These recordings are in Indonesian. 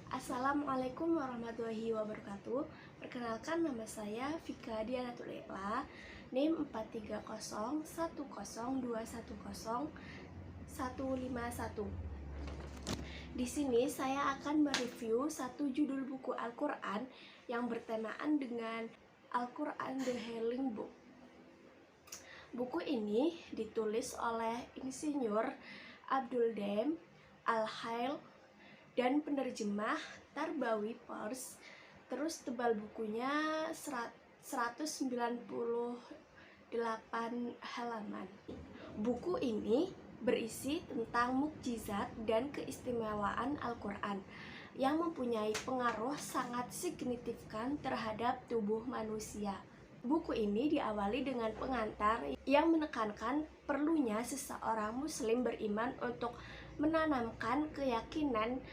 Assalamualaikum warahmatullahi wabarakatuh. Perkenalkan, nama saya Vika Dianatul Ikhla, NIM 43010210151. Di sini saya akan mereview satu judul buku Al-Quran yang bertemaan dengan Al-Quran The Healing Book. Buku ini ditulis oleh Insinyur Abdul Daim Al-Hail dan penerjemah Tarbawi Pers. Terus tebal bukunya 198 halaman. Buku ini berisi tentang mukjizat dan keistimewaan Al-Quran yang mempunyai pengaruh sangat signifikan terhadap tubuh manusia. Buku ini diawali dengan pengantar yang menekankan perlunya seseorang muslim beriman untuk menanamkan keyakinan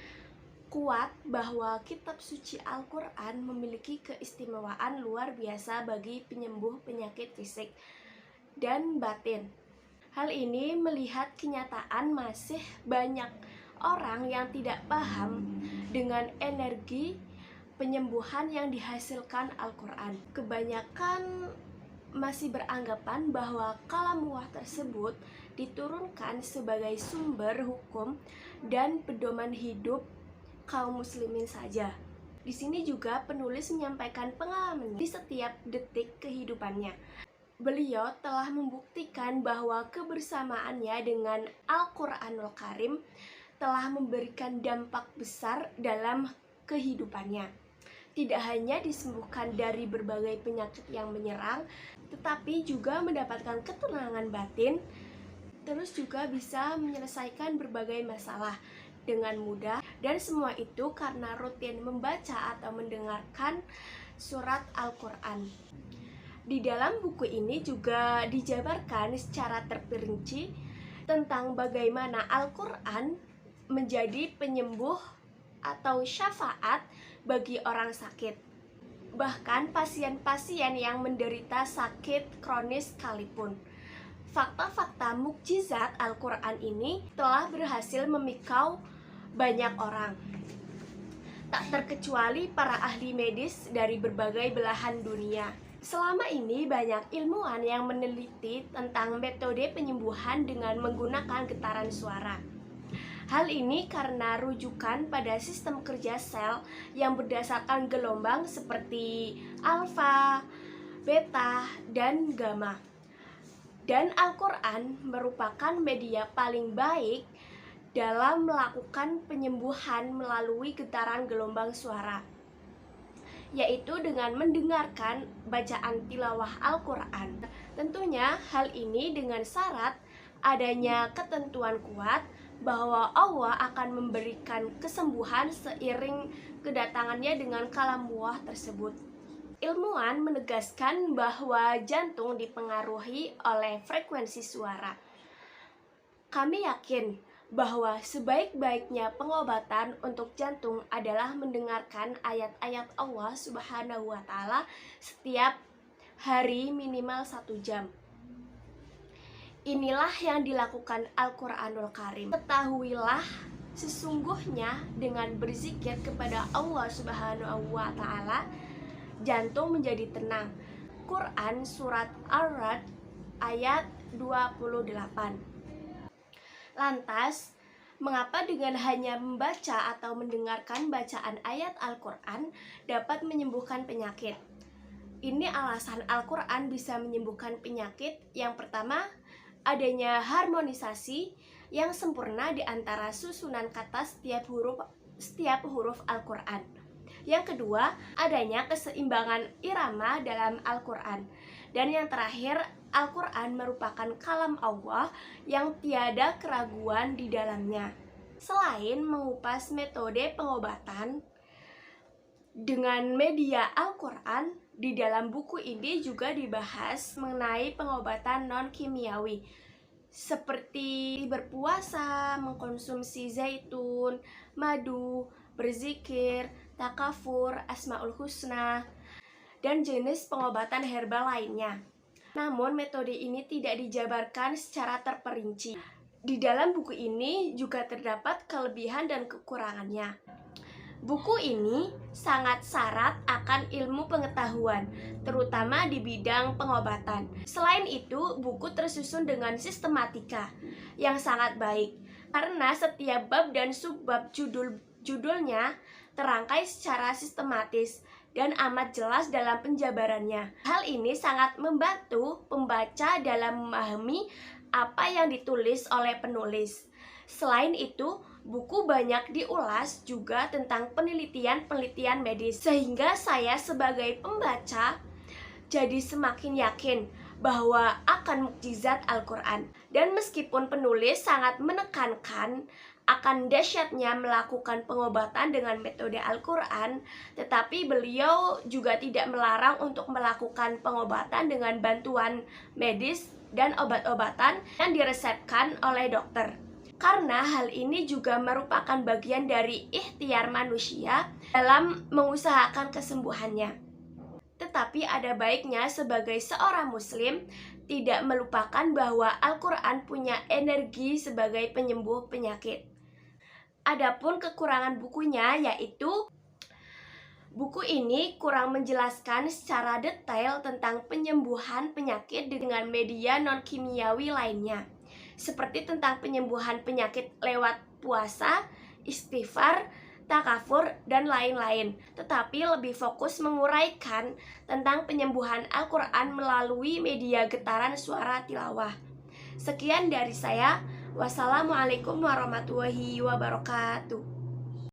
kuat bahwa kitab suci Al-Quran memiliki keistimewaan luar biasa bagi penyembuh penyakit fisik dan batin. Hal ini melihat kenyataan masih banyak orang yang tidak paham dengan energi penyembuhan yang dihasilkan Al-Quran. Kebanyakan masih beranggapan bahwa kalamullah tersebut diturunkan sebagai sumber hukum dan pedoman hidup kaum muslimin saja. Di sini juga penulis menyampaikan pengalaman di setiap detik kehidupannya. Beliau telah membuktikan bahwa kebersamaannya dengan Al-Quranul Karim telah memberikan dampak besar dalam kehidupannya. Tidak hanya disembuhkan dari berbagai penyakit yang menyerang, tetapi juga mendapatkan ketenangan batin, terus juga bisa menyelesaikan berbagai masalah dengan mudah, dan semua itu karena rutin membaca atau mendengarkan surat Al-Quran. Di dalam buku ini juga dijabarkan secara terperinci tentang bagaimana Al-Quran menjadi penyembuh atau syafaat bagi orang sakit. Bahkan pasien-pasien yang menderita sakit kronis sekalipun. Fakta-fakta mukjizat Al-Quran ini telah berhasil memikau banyak orang, tak terkecuali para ahli medis dari berbagai belahan dunia. Selama ini banyak ilmuwan yang meneliti tentang metode penyembuhan dengan menggunakan getaran suara. Hal ini karena rujukan pada sistem kerja sel yang berdasarkan gelombang seperti alfa, beta, dan gamma. Dan Al-Quran merupakan media paling baik dalam melakukan penyembuhan melalui getaran gelombang suara, yaitu dengan mendengarkan bacaan tilawah Al-Quran. Tentunya hal ini dengan syarat adanya ketentuan kuat bahwa Allah akan memberikan kesembuhan seiring kedatangannya dengan kalamullah tersebut. Ilmuwan menegaskan bahwa jantung dipengaruhi oleh frekuensi suara. Kami yakin bahwa sebaik-baiknya pengobatan untuk jantung adalah mendengarkan ayat-ayat Allah Subhanahu wa Ta'ala setiap hari minimal 1 jam. Inilah yang dilakukan Al-Quranul Karim. Ketahuilah sesungguhnya dengan berzikir kepada Allah Subhanahu wa Ta'ala, jantung menjadi tenang. Quran Surat Ar-Ra'd ayat 28. Lantas, mengapa dengan hanya membaca atau mendengarkan bacaan ayat Al-Quran dapat menyembuhkan penyakit? Ini alasan Al-Quran bisa menyembuhkan penyakit. Yang pertama, adanya harmonisasi yang sempurna di antara susunan kata setiap huruf Al-Quran. Yang kedua, adanya keseimbangan irama dalam Al-Quran. Dan yang terakhir, Al-Quran merupakan kalam Allah yang tiada keraguan di dalamnya. Selain mengupas metode pengobatan dengan media Al-Quran, di dalam buku ini juga dibahas mengenai pengobatan non-kimiawi seperti berpuasa, mengkonsumsi zaitun, madu, berzikir, takafur, asmaul husna, dan jenis pengobatan herbal lainnya. Namun metode ini tidak dijabarkan secara terperinci. Di dalam buku ini juga terdapat kelebihan dan kekurangannya. Buku ini sangat syarat akan ilmu pengetahuan, terutama di bidang pengobatan. Selain itu, buku tersusun dengan sistematika yang sangat baik, karena setiap bab dan subbab judulnya terangkai secara sistematis dan amat jelas dalam penjabarannya. Hal ini sangat membantu pembaca dalam memahami apa yang ditulis oleh penulis. Selain itu, buku banyak diulas juga tentang penelitian-penelitian medis, sehingga saya sebagai pembaca jadi semakin yakin bahwa akan mukjizat Al-Quran. Dan meskipun penulis sangat menekankan akan dahsyatnya melakukan pengobatan dengan metode Al-Quran, tetapi beliau juga tidak melarang untuk melakukan pengobatan dengan bantuan medis dan obat-obatan yang diresepkan oleh dokter. Karena hal ini juga merupakan bagian dari ikhtiar manusia dalam mengusahakan kesembuhannya. Tetapi ada baiknya sebagai seorang muslim tidak melupakan bahwa Al-Quran punya energi sebagai penyembuh penyakit. Adapun kekurangan bukunya yaitu buku ini kurang menjelaskan secara detail tentang penyembuhan penyakit dengan media non-kimiawi lainnya, seperti tentang penyembuhan penyakit lewat puasa, istighfar, takafur, dan lain-lain. Tetapi lebih fokus menguraikan tentang penyembuhan Al-Quran melalui media getaran suara tilawah. Sekian dari saya. Wassalamualaikum warahmatullahi wabarakatuh.